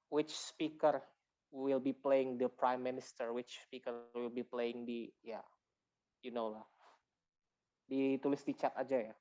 which speaker will be playing the prime minister, which speaker will be playing the, ya, you know lah. Ditulis di chat aja ya.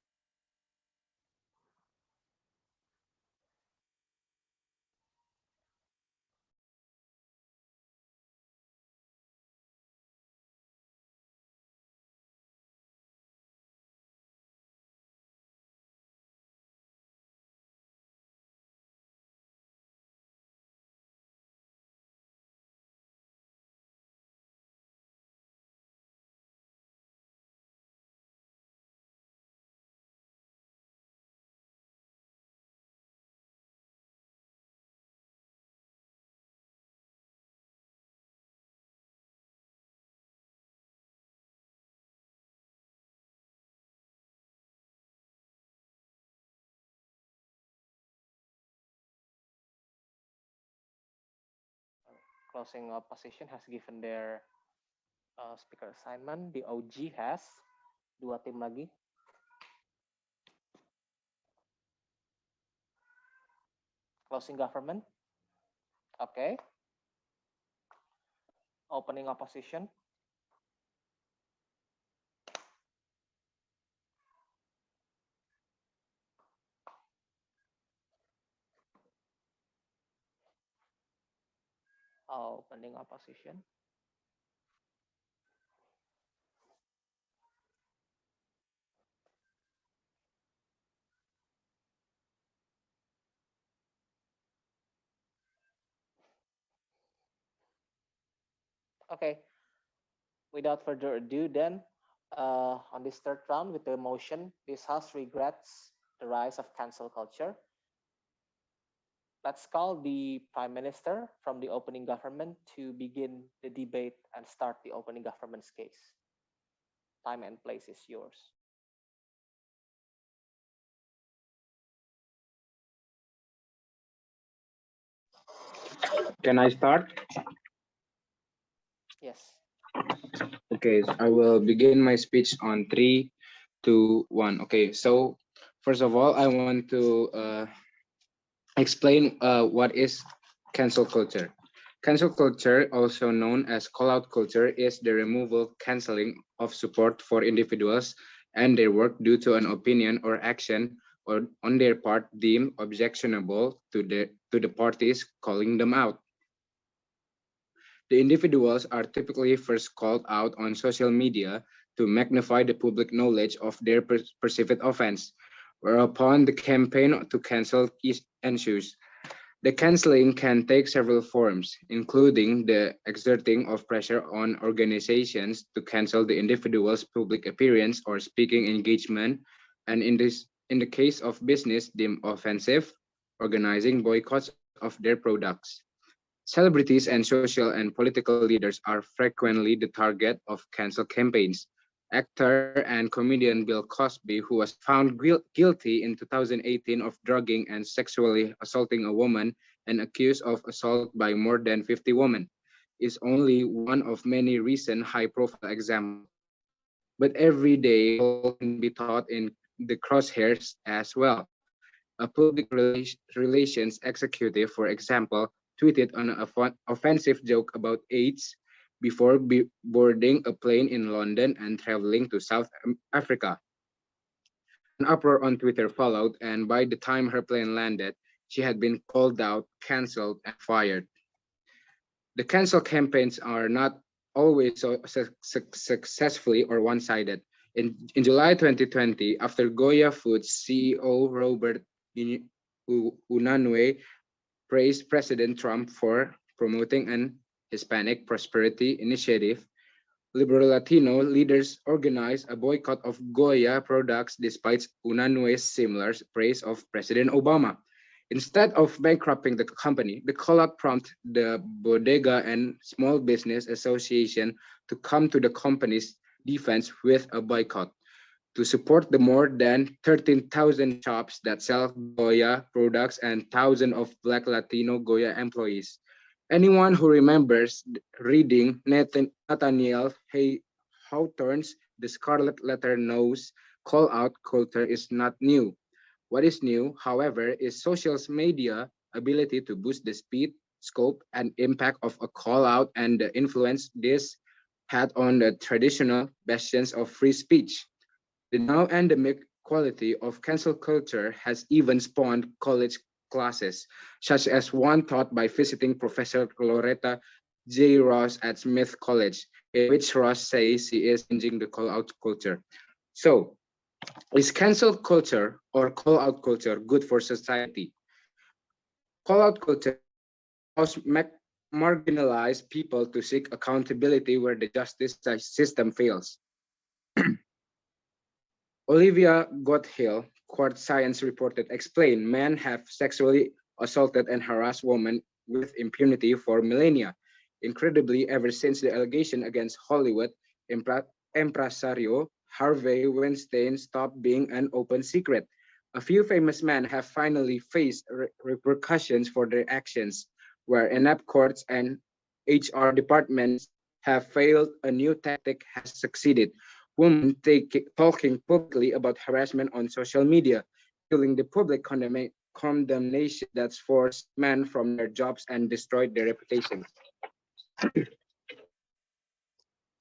Closing opposition has given their speaker assignment. The OG has 2 tim lagi. Closing government. Okay. Opening opposition. Opening opposition. Okay. Without further ado, then, on this third round with the motion, this House regrets the rise of cancel culture. Let's call the Prime Minister from the opening government to begin the debate and start the opening government's case. Time and place is yours. Can I start? Yes. Okay, I will begin my speech on 3, 2, 1. Okay, so first of all, I want to explain what is cancel culture. Cancel culture, also known as call-out culture, is the removal, canceling of support for individuals and their work due to an opinion or action or on their part deemed objectionable to the parties calling them out. The individuals are typically first called out on social media to magnify the public knowledge of their perceived offense, whereupon the campaign to cancel ensues. The canceling can take several forms, including the exerting of pressure on organizations to cancel the individual's public appearance or speaking engagement, and in the case of business deemed offensive, organizing boycotts of their products. Celebrities and social and political leaders are frequently the target of cancel campaigns. Actor and comedian Bill Cosby, who was found guilty in 2018 of drugging and sexually assaulting a woman and accused of assault by more than 50 women, is only one of many recent high-profile examples. But every day, people can be taught in the crosshairs as well. A public relations executive, for example, tweeted an offensive joke about AIDS before boarding a plane in London and traveling to South Africa. An uproar on Twitter followed, and by the time her plane landed, she had been called out, cancelled, and fired. The cancel campaigns are not always so successfully or one-sided. In July 2020, after Goya Foods CEO Robert Unanue praised President Trump for promoting an Hispanic prosperity initiative, liberal Latino leaders organized a boycott of Goya products despite Unanue's similar praise of President Obama. Instead of bankrupting the company, the call-out prompted the Bodega and Small Business Association to come to the company's defense with a boycott to support the more than 13,000 shops that sell Goya products and thousands of Black Latino Goya employees. Anyone who remembers reading Nathaniel Hawthorne's The Scarlet Letter knows call-out culture is not new. What is new, however, is social media ability to boost the speed, scope, and impact of a call out and the influence this had on the traditional bastions of free speech. The now endemic quality of cancel culture has even spawned college classes, such as one taught by visiting Professor Loretta J. Ross at Smith College, in which Ross says he is changing the call out culture. So, is cancel culture or call out culture good for society? Call out culture allows marginalized people to seek accountability where the justice system fails. Olivia Gotthill, Court Science reported, explained men have sexually assaulted and harassed women with impunity for millennia. Incredibly, ever since the allegation against Hollywood impresario Harvey Weinstein stopped being an open secret. A few famous men have finally faced repercussions for their actions, where inept courts and HR departments have failed. A new tactic has succeeded: women talking publicly about harassment on social media, fueling the public condemnation that's forced men from their jobs and destroyed their reputations.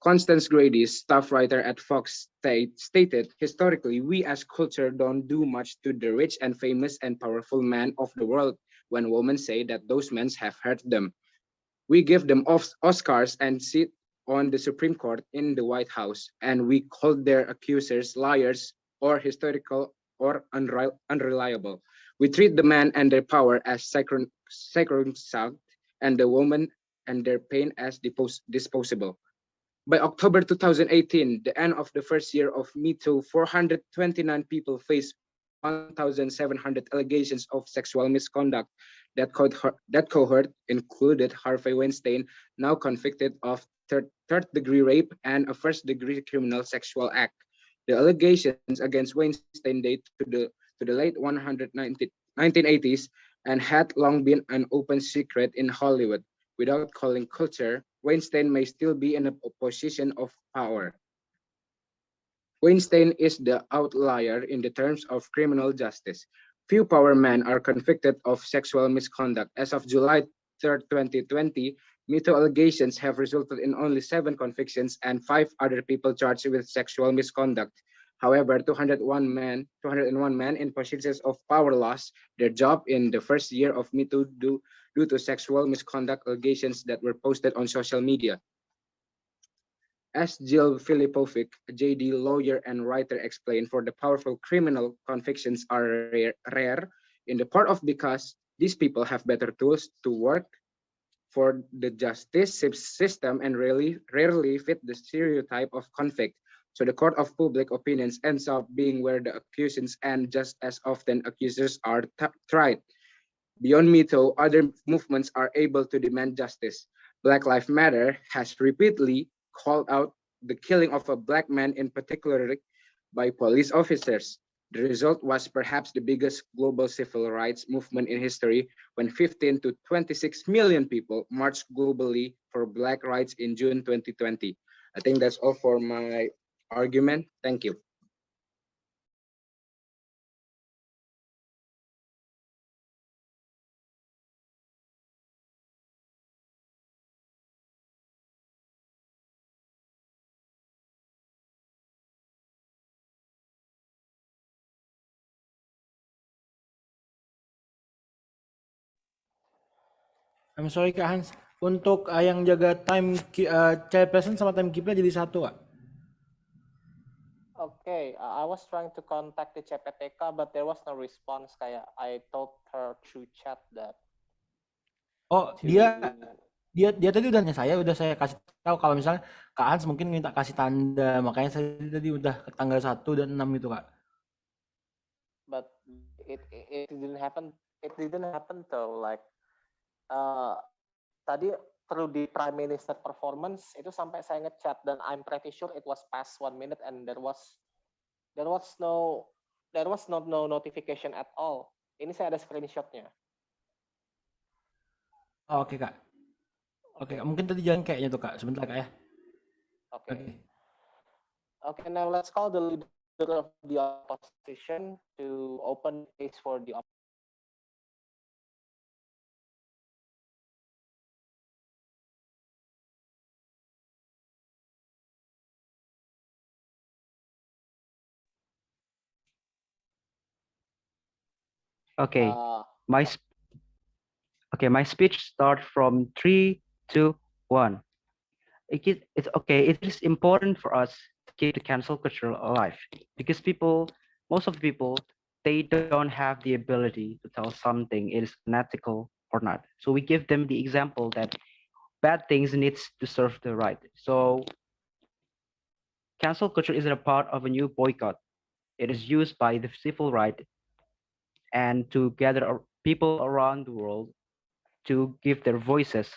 Constance Grady, staff writer at Fox, stated, historically, we as culture don't do much to the rich and famous and powerful men of the world when women say that those men have hurt them. We give them Oscars and sit on the Supreme Court in the White House, and we call their accusers liars or historical or unreliable. We treat the man and their power as sacrosanct, and the woman and their pain as disposable. By October 2018, the end of the first year of Me Too, 429 people faced 1,700 allegations of sexual misconduct. That cohort included Harvey Weinstein, now convicted of third-degree rape and a first-degree criminal sexual act. The allegations against Weinstein date to the late 1980s and had long been an open secret in Hollywood. Without calling culture, Weinstein may still be in a position of power. Weinstein is the outlier in the terms of criminal justice. Few power men are convicted of sexual misconduct. As of July 3rd, 2020, Me Too allegations have resulted in only 7 convictions and 5 other people charged with sexual misconduct. However, 201 men in positions of power lost their job in the first year of Me Too due to sexual misconduct allegations that were posted on social media. As Jill Filipovic, a JD lawyer and writer, explained, for the powerful criminal convictions are rare in the part of because these people have better tools to work for the justice system and rarely fit the stereotype of convict. So the court of public opinions ends up being where the accusations and just as often accusers are tried. Beyond Me Too, other movements are able to demand justice. Black Lives Matter has repeatedly called out the killing of a black man in particular by police officers. The result was perhaps the biggest global civil rights movement in history when 15 to 26 million people marched globally for black rights in June 2020. I think that's all for my argument. Thank you. I'm sorry Kak Hans, untuk yang jaga chairperson sama timekeeper jadi satu Kak. Okay, I was trying to contact the CPTK, but there was no response. Kayak I told her through chat that Oh to dia tadi udah nanya saya kasih tahu kalau misalnya Kak Hans mungkin minta kasih tanda, makanya saya tadi udah ke tanggal 1 dan 6 gitu Kak. but it didn't happen. It didn't happen though. Like uh, tadi perlu di Prime Minister performance itu sampai saya ngechat dan I'm pretty sure it was past 1 minute and there was no no notification at all. Ini saya ada screenshotnya. Oh, oke Kak. Oke Kak, Okay, mungkin tadi jalan kayaknya tuh Kak, sebentar Kak ya. okay, Oke. okay. Now let's call the leader of the opposition to open the case for the Okay, Uh, my yeah. my speech start from 3, 2, 1. It's okay. It is important for us to keep the cancel culture alive because most of the people, they don't have the ability to tell something it is unethical or not. So we give them the example that bad things needs to serve the right. So cancel culture isn't a part of a new boycott. It is used by the civil right and to gather people around the world to give their voices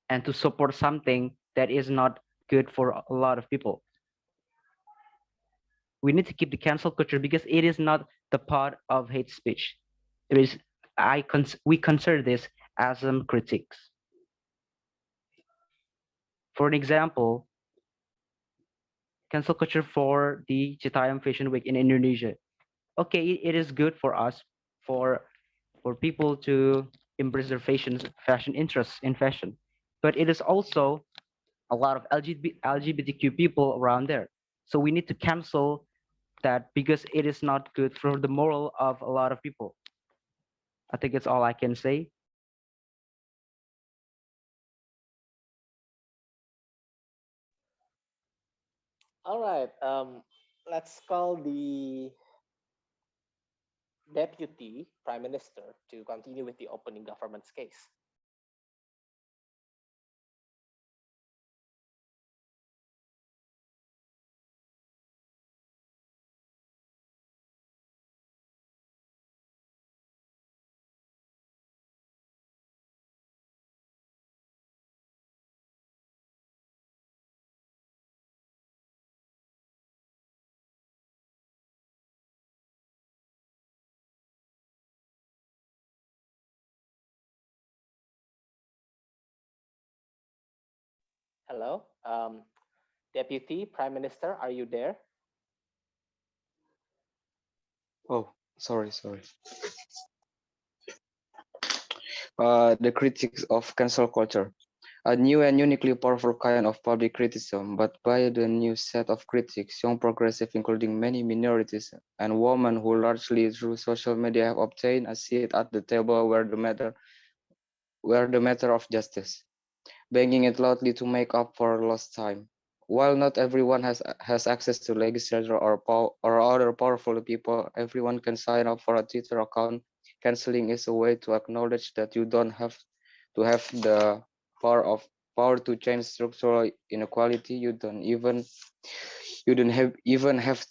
and to support something that is not good for a lot of people. We need to keep the cancel culture because it is not the part of hate speech. It is we consider this as some critiques. For an example, cancel culture for the Citayam Fashion Week in Indonesia. Okay, it is good for us for people to embrace their fashion interests in fashion, but it is also a lot of LGBTQ people around there. So we need to cancel that because it is not good for the moral of a lot of people. I think it's all I can say. All right. Let's call the Deputy Prime Minister to continue with the opening government's case. Hello, Deputy Prime Minister, are you there? Oh, sorry. The critics of cancel culture. A new and uniquely powerful kind of public criticism, but by the new set of critics, young progressive, including many minorities and women who largely through social media have obtained a seat at the table where the matter of justice, banging it loudly to make up for lost time. While not everyone has access to legislature or other powerful people, everyone can sign up for a Twitter account. Canceling is a way to acknowledge that you don't have to have the power of power to change structural inequality. You don't have even have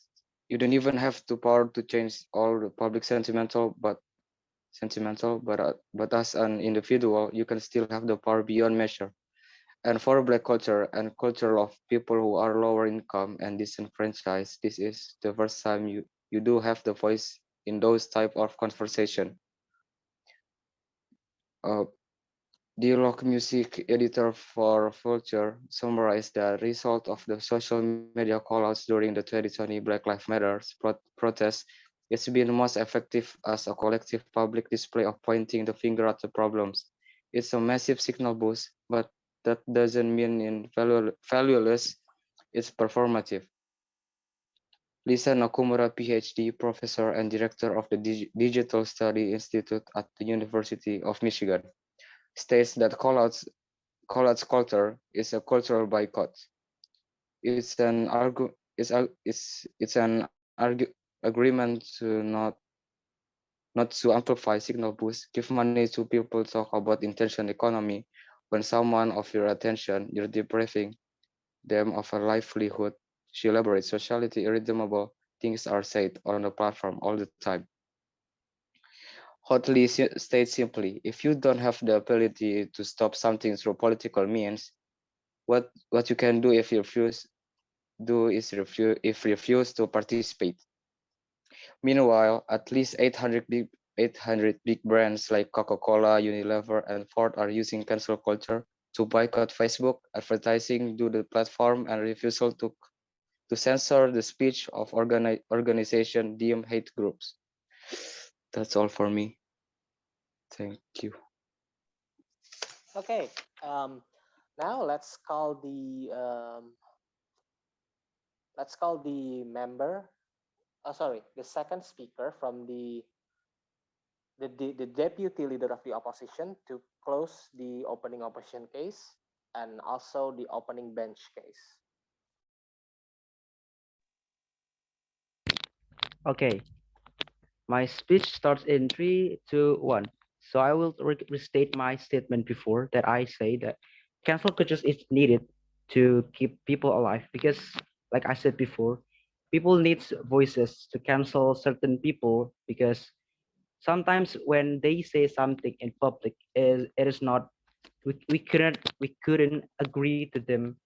you don't even have the power to change all the public but as an individual, you can still have the power beyond measure. And for Black culture and culture of people who are lower income and disenfranchised, this is the first time you do have the voice in those type of conversation. Uh, Dialogue Music editor for Vulture summarized the result of the social media callouts during the 2020 Black Lives Matter protest. It's been most effective as a collective public display of pointing the finger at the problems. It's a massive signal boost, but that doesn't mean valueless. It's performative. Lisa Nakamura, PhD, professor and director of the Digital Study Institute at the University of Michigan, states that callouts culture is a cultural boycott. It's an agreement to not to amplify signal boost, give money to people, talk about intention economy. When someone of your attention, you're depriving them of a livelihood. She elaborates, sociality irredeemable things are said on the platform all the time. Hotly states simply, if you don't have the ability to stop something through political means, what you can do if you refuse to participate. Meanwhile, at least 800 big brands like Coca-Cola, Unilever, and Ford are using cancel culture to boycott Facebook advertising due to the platform and refusal to censor the speech of organization deemed hate groups. That's all for me. Thank you. Okay. Um, Now let's call the member. Oh, sorry, the second speaker from the the deputy leader of the opposition to close the opening opposition case and also the opening bench case. Okay, my speech starts in 3, 2, 1. So I will restate my statement before that I say that cancel culture is needed to keep people alive because, like I said before, people needs voices to cancel certain people because sometimes when they say something in public is it is not we couldn't agree to them,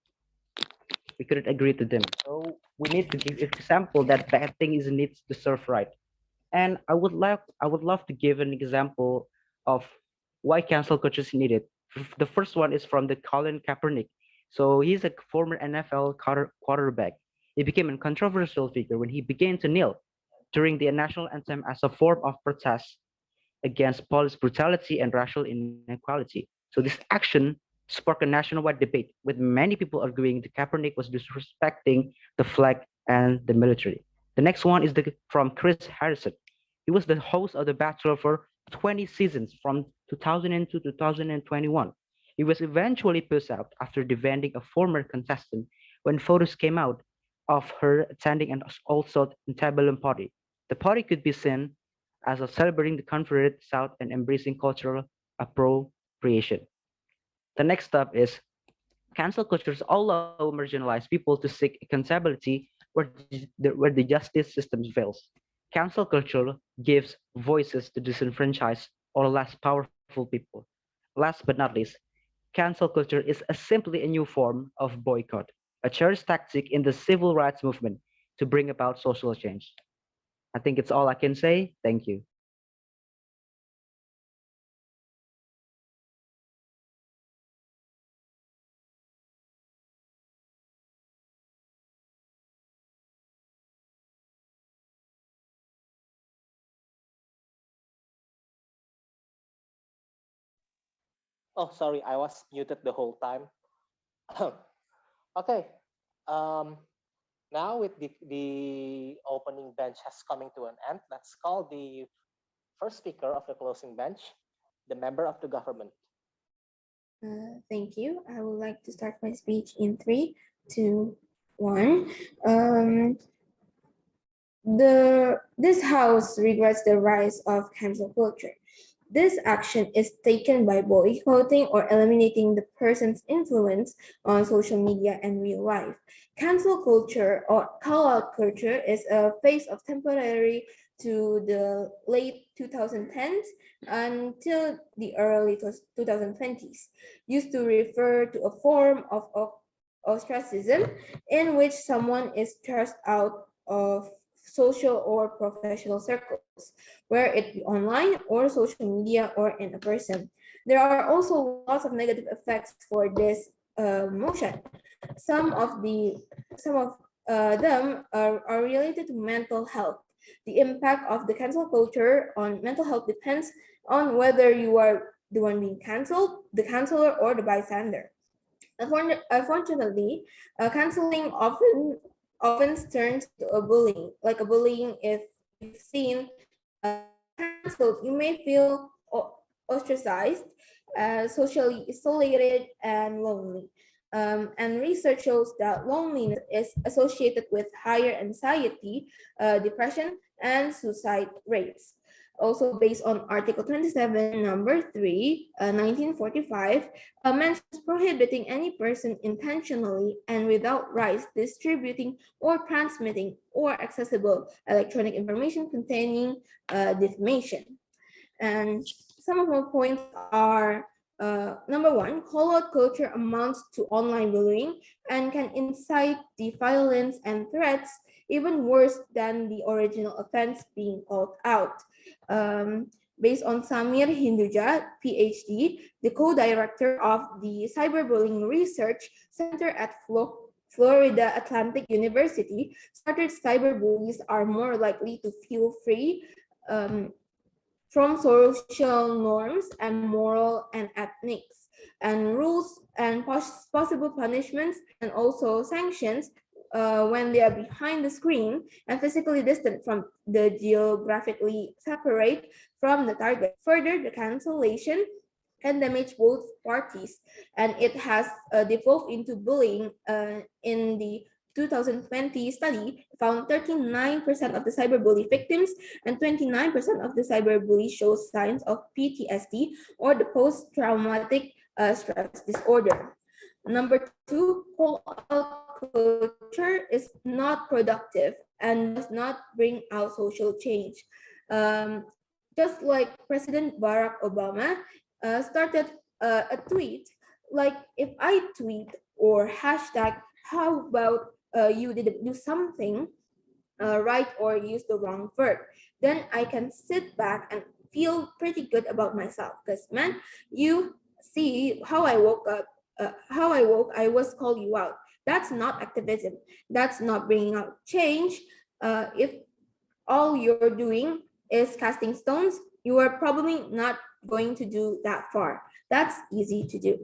so we need to give example that bad thing is needs to serve right. And I would love to give an example of why cancel culture is needed. The first one is from the Colin Kaepernick. So he's a former NFL quarterback. He became a controversial figure when he began to kneel during the national anthem as a form of protest against police brutality and racial inequality. So this action sparked a nationwide debate, with many people arguing that Kaepernick was disrespecting the flag and the military. The next one is from Chris Harrison. He was the host of The Bachelor for 20 seasons from 2002 to 2021. He was eventually pushed out after defending a former contestant when photos came out of her attending an also antebellum party. The party could be seen as of celebrating the Confederate South and embracing cultural appropriation. The next step is cancel cultures allow marginalized people to seek accountability where the justice system fails. Cancel culture gives voices to disenfranchised or less powerful people. Last but not least, cancel culture is simply a new form of boycott, a cherished tactic in the civil rights movement to bring about social change. I think it's all I can say. Thank you. Oh, sorry, I was muted the whole time. Okay. Um, Now with the opening bench has coming to an end, let's call the first speaker of the closing bench, the member of the government. Thank you. I would like to start my speech in 3, 2, 1. This house regrets the rise of cancel culture. This action is taken by boycotting or eliminating the person's influence on social media and real life. Cancel culture or call-out culture is a phase of temporary to the late 2010s until the early 2020s, used to refer to a form of ostracism in which someone is thrust out of social or professional circles, where it be online or social media or in a person. There are also lots of negative effects for this motion. Some of them are related to mental health. The impact of the cancel culture on mental health depends on whether you are the one being canceled, the canceller, or the bystander. Unfortunately, canceling often turns to a bullying. Like a bullying, if you've seen canceled, you may feel ostracized, socially isolated, and lonely. And research shows that loneliness is associated with higher anxiety, depression, and suicide rates. Also, based on Article 27, Number 3, 1945, mentions prohibiting any person intentionally and without rights distributing or transmitting or accessible electronic information containing defamation. And some of my points are number one, call-out culture amounts to online bullying and can incite the violence and threats even worse than the original offense being called out. Based on Samir Hinduja, PhD, the co-director of the Cyberbullying Research Center at Florida Atlantic University, started cyberbullies are more likely to feel free from social norms and moral and ethics and rules and possible punishments and also sanctions when they are behind the screen and physically distant from the geographically separate from the target. Further, the cancellation can damage both parties, and it has devolved into bullying. In the 2020 study, found 39% of the cyberbully victims and 29% of the cyberbully show signs of PTSD or the post-traumatic stress disorder. Number two, call-out culture is not productive and does not bring out social change. Um, just like President Barack Obama started a tweet, like if I tweet or hashtag, how about you didn't do something right or use the wrong verb, then I can sit back and feel pretty good about myself. Because man, you see how I woke up, I was called you out. That's not activism. That's not bringing out change. If all you're doing is casting stones, you are probably not going to do that far. That's easy to do.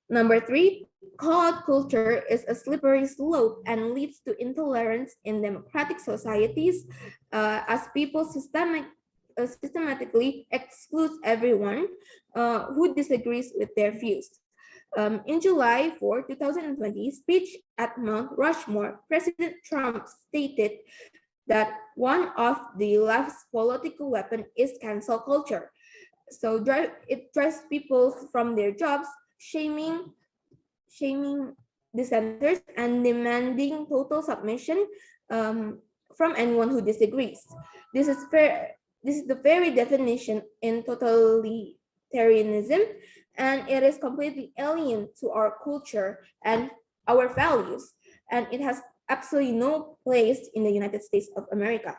Number three, call-out culture is a slippery slope and leads to intolerance in democratic societies as people systematically exclude everyone who disagrees with their views. In July 4, 2020, speech at Mount Rushmore, President Trump stated that one of the left's political weapon is cancel culture. So it drives people from their jobs, shaming dissenters, and demanding total submission from anyone who disagrees. This is fair. This is the very definition in totalitarianism, and it is completely alien to our culture and our values, and it has absolutely no place in the United States of America.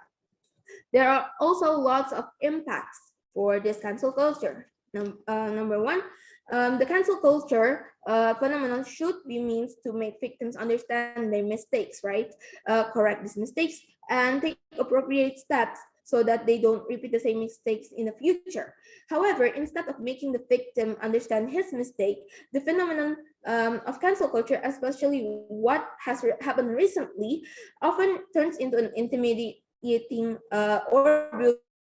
There are also lots of impacts for this cancel culture. Number one, the cancel culture phenomenon should be means to make victims understand their mistakes, right? Correct these mistakes and take appropriate steps so that they don't repeat the same mistakes in the future. However, instead of making the victim understand his mistake, the phenomenon of cancel culture, especially what has happened recently, often turns into an intimidating or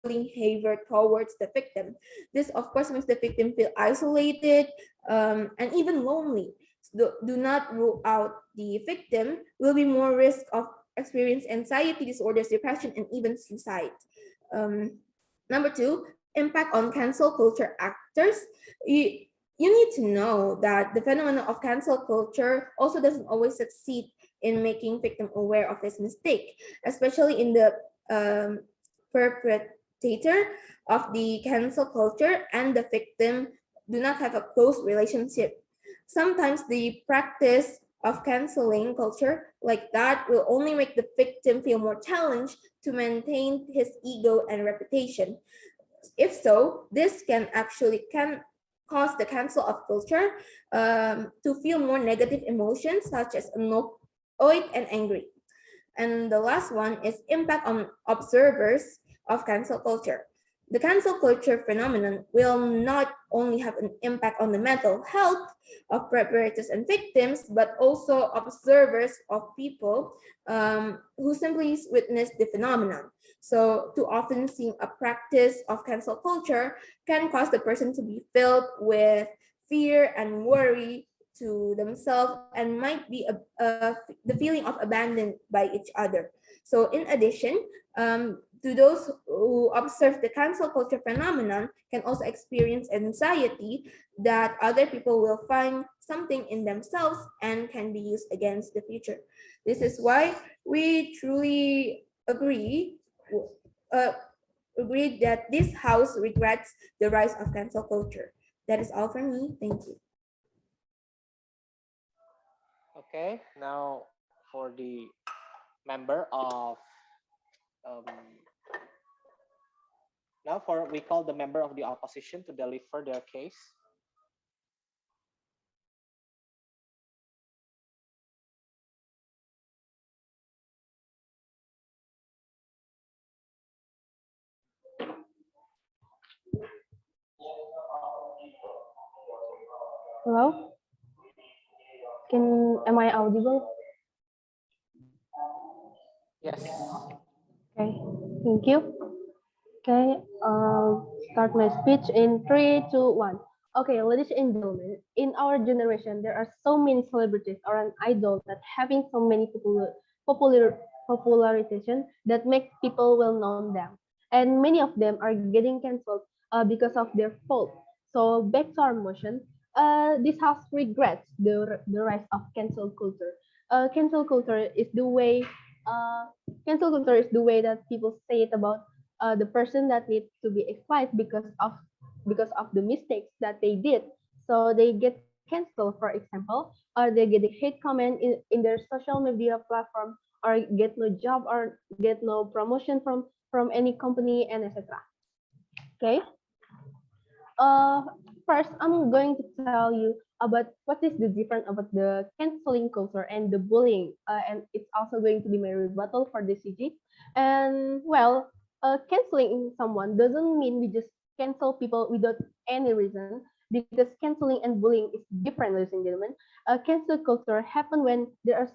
bullying behavior towards the victim. This, of course, makes the victim feel isolated and even lonely. Do not rule out the victim will be more risk of experience anxiety disorders, depression, and even suicide. Number two, impact on cancel culture actors. You need to know that the phenomenon of cancel culture also doesn't always succeed in making victim aware of his mistake, especially in the perpetrator of the cancel culture and the victim do not have a close relationship. Sometimes the practice of canceling culture like that will only make the victim feel more challenged to maintain his ego and reputation. If so, this can cause the cancel of culture to feel more negative emotions such as annoyed and angry. And the last one is impact on observers of cancel culture. The cancel culture phenomenon will not only have an impact on the mental health of perpetrators and victims, but also observers of people who simply witness the phenomenon. So, too often seeing a practice of cancel culture can cause the person to be filled with fear and worry to themselves and might be the feeling of abandoned by each other. So, in addition, to those who observe the cancel culture phenomenon can also experience anxiety that other people will find something in themselves and can be used against the future. This is why we truly agree that this house regrets the rise of cancel culture. That is all from me. Thank you. Okay, now for the member of um, now for we call the member of the opposition to deliver their case. Hello? Am I audible? Yes. Okay, thank you. Okay, start my speech in 3, 2, 1. Okay, ladies and gentlemen, in our generation, there are so many celebrities or an idol that having so many popular popularization that makes people well known them, and many of them are getting cancelled because of their fault. So back to our motion, this house regrets the rise of cancel culture. Cancel culture is the way. Uh, Cancel culture is the way that people say it about the person that needs to be exposed because of the mistakes that they did. So they get cancelled, for example, or they get a hate comment in their social media platform, or get no job or get no promotion from any company and etc. Okay. Uh, First, I'm going to tell you about what is the difference about the canceling culture and the bullying, and it's also going to be my rebuttal for the CG. And well, canceling someone doesn't mean we just cancel people without any reason, because canceling and bullying is different, ladies and gentlemen. Cancel culture happen when there are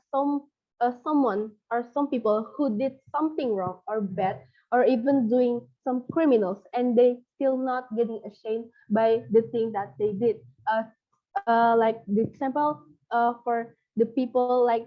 someone or some people who did something wrong or bad or even doing some criminals, and they still not getting ashamed by the thing that they did. Like the example for the people like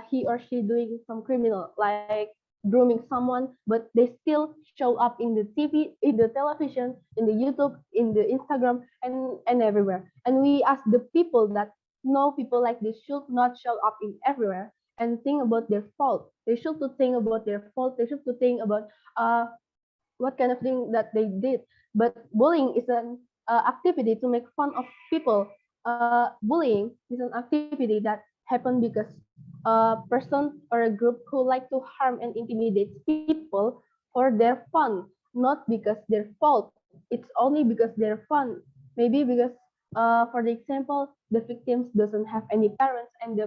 he or she doing some criminal, like grooming someone, but they still show up in the TV, in the television, in the YouTube, in the Instagram, and everywhere. And we ask the people that no, people like this should not show up in everywhere and think about their fault. They should to think about their fault. They should to think about uh what kind of thing that they did. But bullying is an activity to make fun of people. Bullying is an activity that happen because a person or a group who like to harm and intimidate people for their fun, not because their fault. It's only because they're fun. Maybe because, for the example, the victims doesn't have any parents, and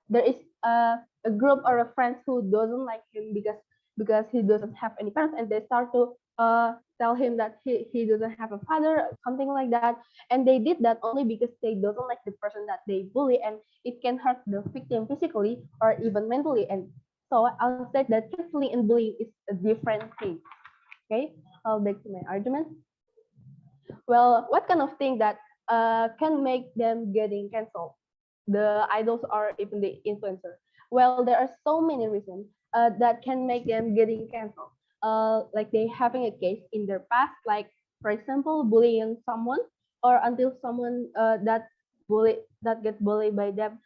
there is a group or a friends who doesn't like him because he doesn't have any parents, and they start to tell him that he doesn't have a father, something like that. And they did that only because they doesn't like the person that they bully, and it can hurt the victim physically or even mentally. And so I'll say that canceling and bullying is a different thing. Okay, I'll back to my argument. Well, what kind of thing that can make them getting canceled? The idols or even the influencer? Well, there are so many reasons that can make them getting canceled. Like they having a case in their past, like for example, bullying someone, or until someone that get bullied by them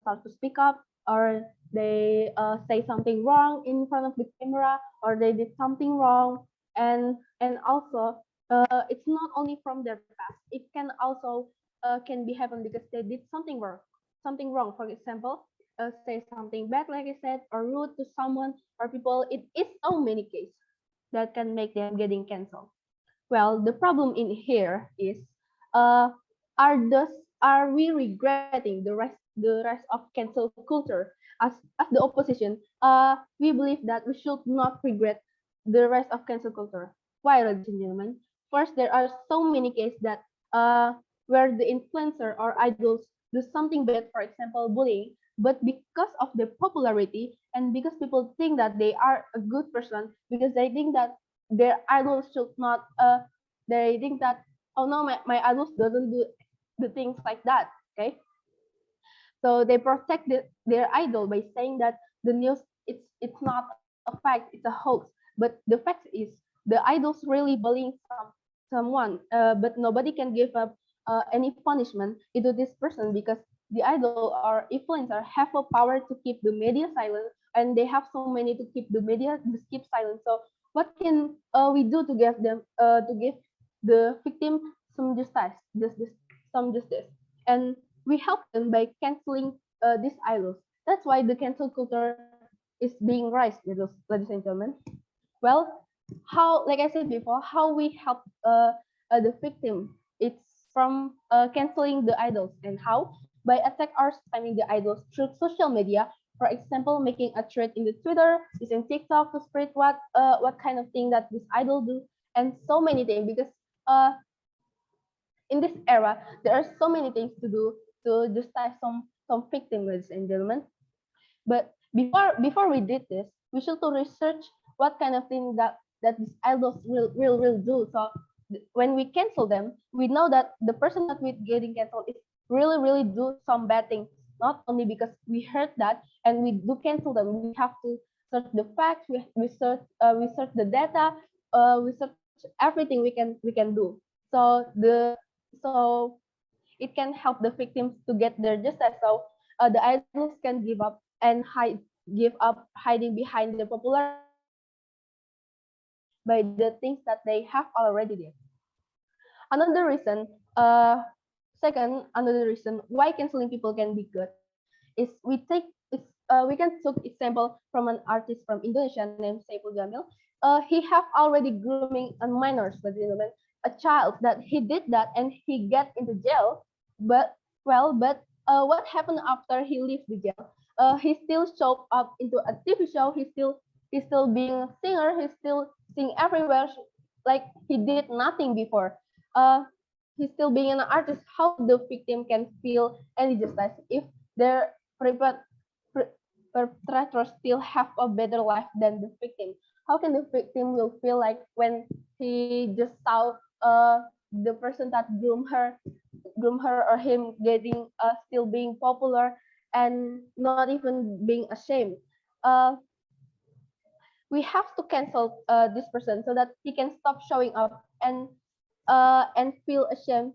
start to speak up, or they say something wrong in front of the camera, or they did something wrong, and also it's not only from their past. It can also can be happen because they did something wrong. For example, say something bad, like I said, or rude to someone or people. It is so many cases that can make them getting canceled. Well, the problem in here is, uh, are thus are we regretting the rise of cancel culture? As the opposition, we believe that we should not regret the rise of cancel culture. Why, ladies and gentlemen? First, there are so many cases that where the influencer or idols do something bad, for example, bullying, but because of their popularity and because people think that they are a good person, because they think that their idols should not they think that, oh no, my idols doesn't do the things like that. Okay, so they protect their idol by saying that the news, it's not a fact, it's a hoax. But the fact is the idols really bullying someone, but nobody can give up any punishment into this person, because the idol or influencer have a power to keep the media silent, and they have so many to keep the media just keep silent. So what can we do to give the victim some some justice? And we help them by canceling these idols. That's why the cancel culture is being raised, ladies and gentlemen. Well, how, like I said before, how we help the victim? It's from canceling the idols, and how? By attack or spamming the idols through social media. For example, making a thread in the Twitter, using TikTok to spread what kind of thing that this idol do, and so many things. Because uh, in this era, there are so many things to do to justify some victim, ladies and gentlemen. But before we did this, we should to research what kind of thing that these idols will do. So when we cancel them, we know that the person that we getting canceled is really do some bad things. Not only because we heard that and we do cancel them, we have to search the facts, we search the data, we search everything we can do. So so it can help the victims to get their justice. So the idols can give up and give up hiding behind the popularity by the things that they have already did. Another reason, another reason why canceling people can be good is we can take example from an artist from Indonesia named Saiful Jamil. He have already grooming on minors, ladies and gentlemen, a child that he did that and he get into jail. But what happened after he leaves the jail? He still showed up into a TV show. He's still being a singer. He's still sing everywhere, like he did nothing before. Uh, he's still being an artist. How the victim can feel any justice if their perpetrators still have a better life than the victim? How can the victim will feel like when he just saw the person that groom her or him getting still being popular and not even being ashamed? Uh, we have to cancel this person so that he can stop showing up and feel ashamed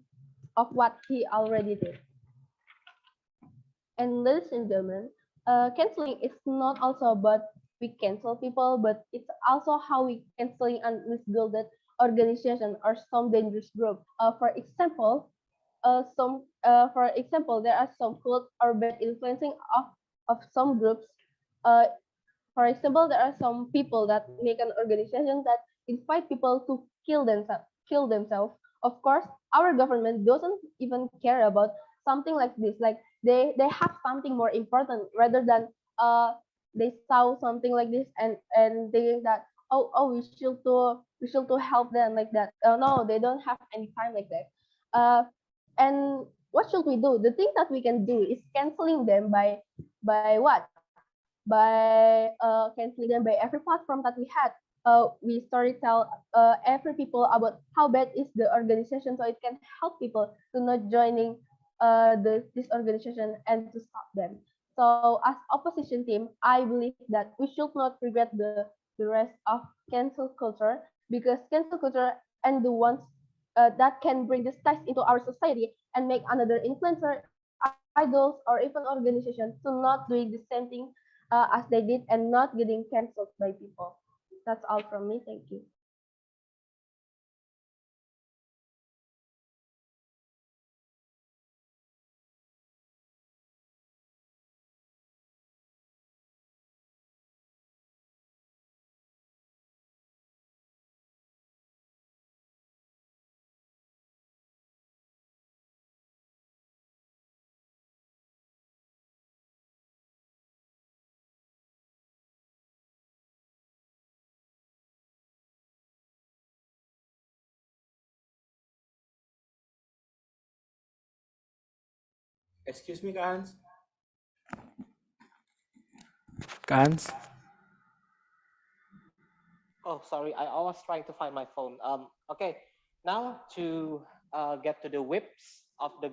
of what he already did. And ladies and gentlemen, canceling is not also about we cancel people, but it's also how we canceling and misguided organization or some dangerous group. For example, there are some cult or bad influencing of some groups. Uh, for example, there are some people that make an organization that invite people to kill themselves. Of course, our government doesn't even care about something like this. Like they have something more important rather than they saw something like this and thinking that we should to help them like that. No, they don't have any time like that. And what should we do? The thing that we can do is canceling them by what? By canceling them by every platform that we had. We story tell every people about how bad is the organization, so it can help people to not joining this organization and to stop them. So as opposition team, I believe that we should not regret the rest of cancel culture, because cancel culture and the ones that can bring the ties into our society and make another influencer, idols, or even organization to not doing the same thing as they did and not getting cancelled by people. That's all from me. Thank you. Excuse me, Kak Hans. Kak Hans. Oh, sorry, I was trying to find my phone. Okay, now to get to the whips of the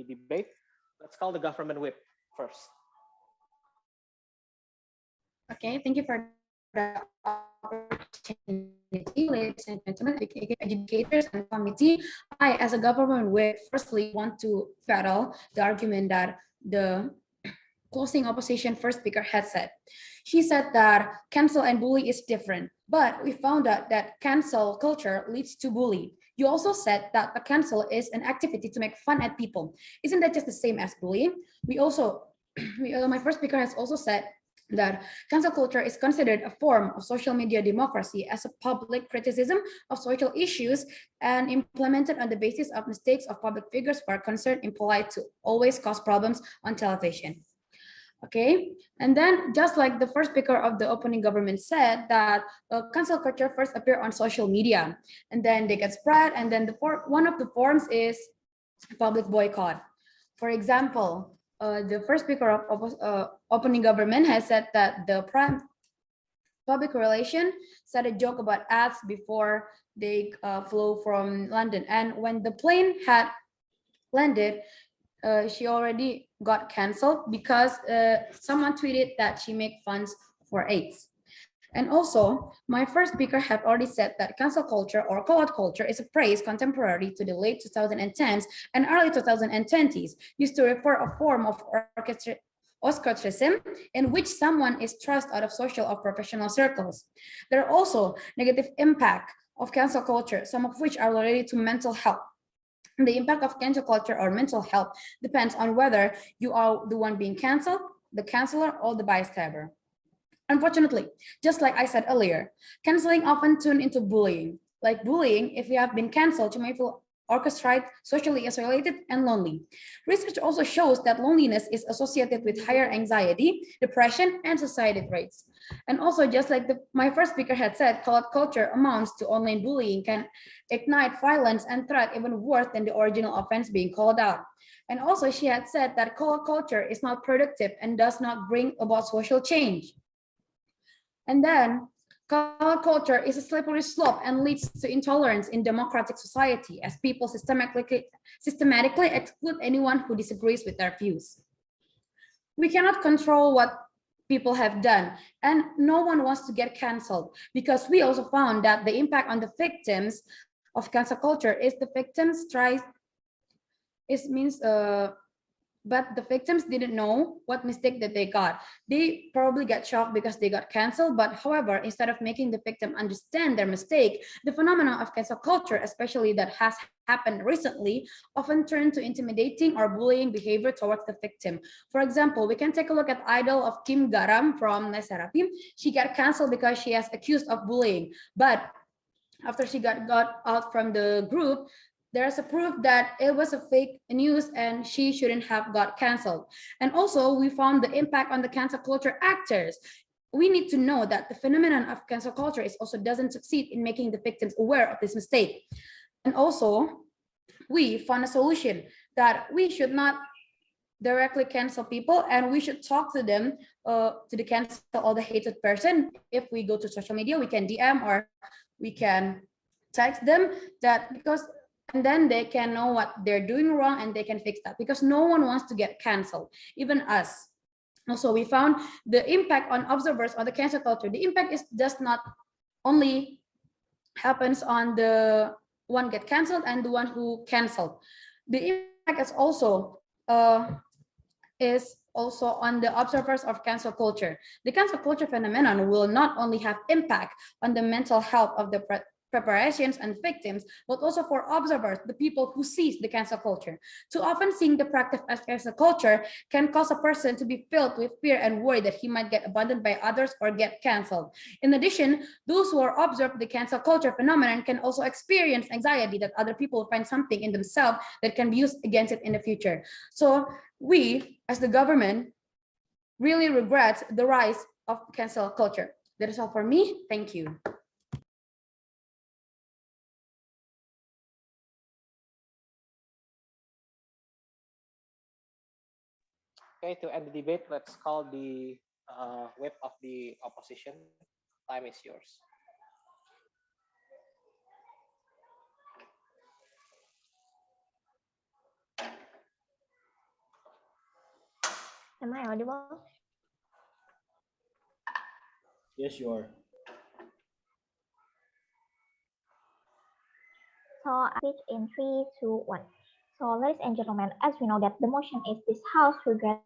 debate, let's call the government whip first. Okay, thank you for the opportunity, ladies and gentlemen, educators and committee. I, as a government whip, firstly want to battle the argument that the closing opposition first speaker had said. She said that cancel and bully is different, but we found out that cancel culture leads to bully. You also said that the cancel is an activity to make fun at people. Isn't that just the same as bullying? We also, my first speaker has also said that cancel culture is considered a form of social media democracy as a public criticism of social issues and implemented on the basis of mistakes of public figures who are concerned impolite to always cause problems on television. Okay, and then just like the first speaker of the opening government said that cancel culture first appear on social media and then they get spread, and then one of the forms is public boycott. For example, the first speaker of opening government has said that the prime public relation said a joke about ads before they flew from London, and when the plane had landed, she already got canceled because someone tweeted that she made funds for AIDS. And also, my first speaker had already said that cancel culture or call-out culture is a phrase contemporary to the late 2010s and early 2020s, used to refer a form of ostracism in which someone is thrust out of social or professional circles. There are also negative impact of cancel culture, some of which are related to mental health. The impact of cancel culture or mental health depends on whether you are the one being canceled, the canceller, or the bystander. Unfortunately, just like I said earlier, canceling often turns into bullying. Like bullying, if you have been canceled, you may feel orchestrated, socially isolated, and lonely. Research also shows that loneliness is associated with higher anxiety, depression, and suicide rates. And also, just like my first speaker had said, call-out culture amounts to online bullying can ignite violence and threat even worse than the original offense being called out. And also, she had said that call-out culture is not productive and does not bring about social change. And then culture is a slippery slope and leads to intolerance in democratic society as people systematically exclude anyone who disagrees with their views. We cannot control what people have done, and no one wants to get canceled because we also found that the impact on the victims of cancel culture is the victims but the victims didn't know what mistake that they got. They probably got shocked because they got canceled, but however, instead of making the victim understand their mistake, the phenomenon of cancel culture, especially that has happened recently, often turn to intimidating or bullying behavior towards the victim. For example, we can take a look at idol of Kim Garam from Nesarapim. She got canceled because she is accused of bullying, but after she got out from the group, there's a proof that it was a fake news and she shouldn't have got canceled. And also we found the impact on the cancel culture actors. We need to know that the phenomenon of cancel culture is also doesn't succeed in making the victims aware of this mistake. And also we found a solution that we should not directly cancel people and we should talk to them to the cancel or the hated person. If we go to social media, we can DM or we can text them that because and then they can know what they're doing wrong and they can fix that because no one wants to get canceled, even us. Also, we found the impact on observers on the cancel culture. The impact is just not only happens on the one get canceled and the one who canceled. The impact is also on the observers of cancel culture. The cancel culture phenomenon will not only have impact on the mental health of the preparations and victims, but also for observers, the people who sees the cancel culture. Too often seeing the practice as cancel culture can cause a person to be filled with fear and worry that he might get abandoned by others or get canceled. In addition, those who are observed the cancel culture phenomenon can also experience anxiety that other people find something in themselves that can be used against it in the future. So we, as the government, really regret the rise of cancel culture. That is all for me. Thank you. Okay, to end the debate, let's call the whip of the opposition. Time is yours. Am I audible? Yes, you are. So I speak in 3, 2, 1. So ladies and gentlemen, as we know that the motion is this house regrets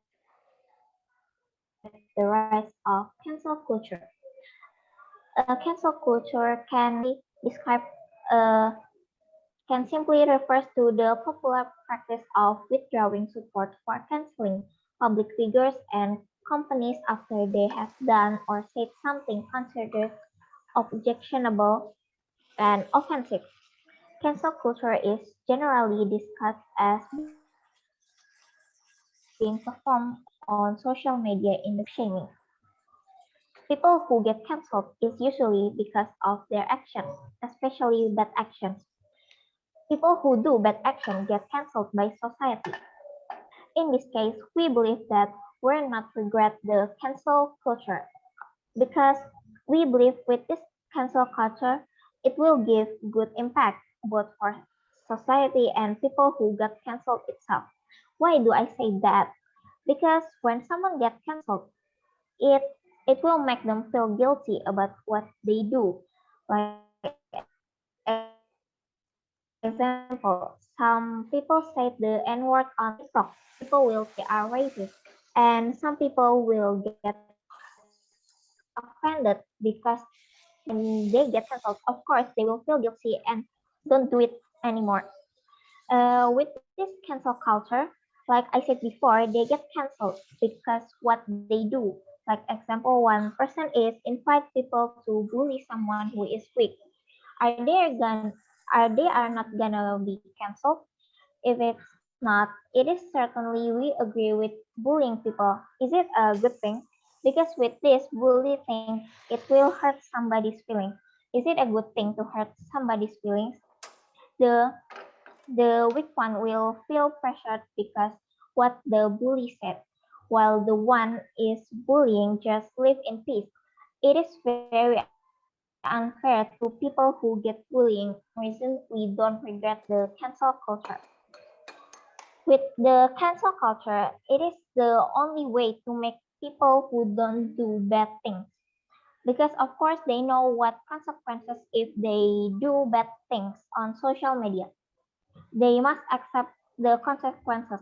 the rise of cancel culture. Cancel culture can be described can simply refers to the popular practice of withdrawing support for canceling public figures and companies after they have done or said something considered objectionable and offensive. Cancel culture is generally discussed as being performed on social media in the shaming. People who get cancelled is usually because of their actions, especially bad actions. People who do bad action get cancelled by society. In this case, we believe that we'll not regret the cancel culture because we believe with this cancel culture, it will give good impact both for society and people who got canceled itself. Why do I say that? Because when someone gets canceled, it it will make them feel guilty about what they do. Like example, some people say the N-word on TikTok. People will say are racist, and some people will get offended because when they get canceled, of course they will feel guilty and don't do it anymore. With this cancel culture, like I said before, they get canceled because what they do. Like example, one person is invite people to bully someone who is weak. Are they gonna are not gonna be canceled? If it's not, it is certainly we agree with bullying people. Is it a good thing? Because with this bully thing, it will hurt somebody's feelings. Is it a good thing to hurt somebody's feelings? The the weak one will feel pressured because what the bully said, while the one is bullying just live in peace. It is very unfair to people who get bullying. Reason we don't regret the cancel culture. With the cancel culture, it is the only way to make people who don't do bad things. Because of course they know what consequences if they do bad things on social media. They must accept the consequences.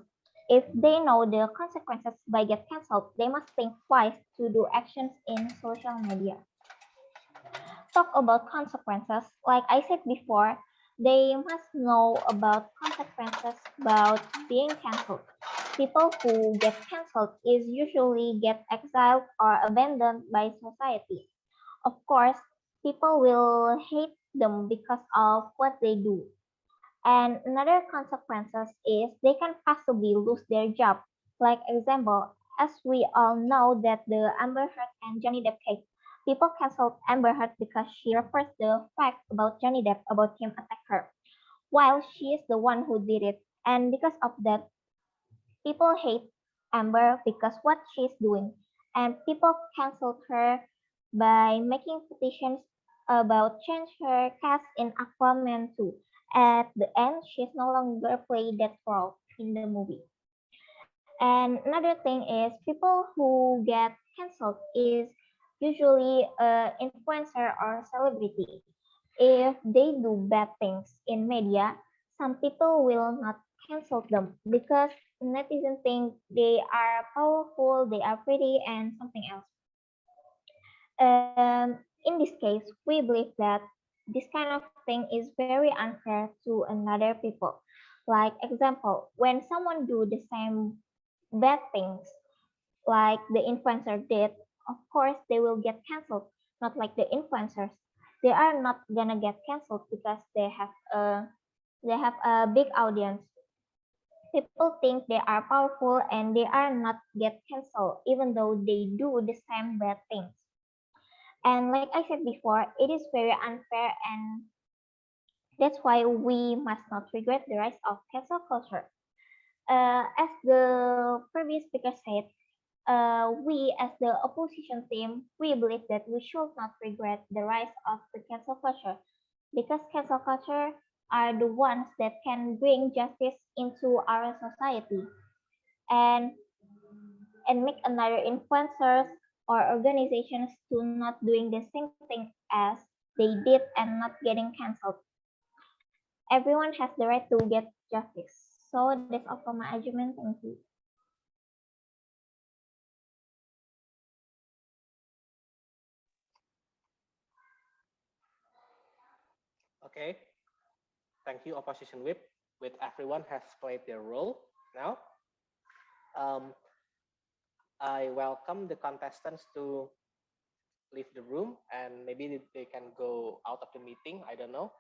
If they know the consequences by get cancelled, they must think twice to do actions in social media. Talk about consequences, like I said before, they must know about consequences about being cancelled. People who get cancelled is usually get exiled or abandoned by society. Of course, people will hate them because of what they do. And another consequences is they can possibly lose their job. Like example, as we all know that the Amber Heard and Johnny Depp case, people canceled Amber Heard because she refers the fact about Johnny Depp about him attack her, while she is the one who did it. And because of that, people hate Amber because what she's doing, and people canceled her by making petitions about change her cast in Aquaman 2. At the end, she's no longer play that role in the movie. And another thing is people who get canceled is usually an influencer or celebrity. If they do bad things in media, some people will not cancel them because netizens think they are powerful, they are pretty, and something else. In this case, we believe that this kind of thing is very unfair to another people. Like example, when someone do the same bad things like the influencer did, of course they will get canceled. Not like the influencers. They are not gonna get canceled because they have a big audience. People think they are powerful and they are not get canceled even though they do the same bad things. And like I said before, it is very unfair and that's why we must not regret the rise of cancel culture. As the previous speaker said, we as the opposition team, we believe that we should not regret the rise of the cancel culture because cancel culture are the ones that can bring justice into our society and make another influencers or organizations to not doing the same thing as they did and not getting canceled. Everyone has the right to get justice. So that's all for my argument. Thank you. Okay, thank you, Opposition Whip. With everyone has played their role now, um, I welcome the contestants to leave the room and maybe they can go out of the meeting. I don't know,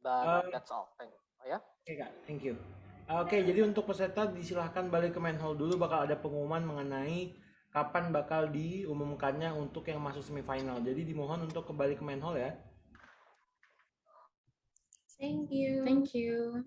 but that's all. Thank you. Oh, ya. Oke Kak, thank you. Oke, jadi untuk peserta disilahkan balik ke main hall dulu, bakal ada pengumuman mengenai kapan bakal diumumkannya untuk yang masuk semifinal. Jadi dimohon untuk kembali ke main hall ya. Thank you. Thank you.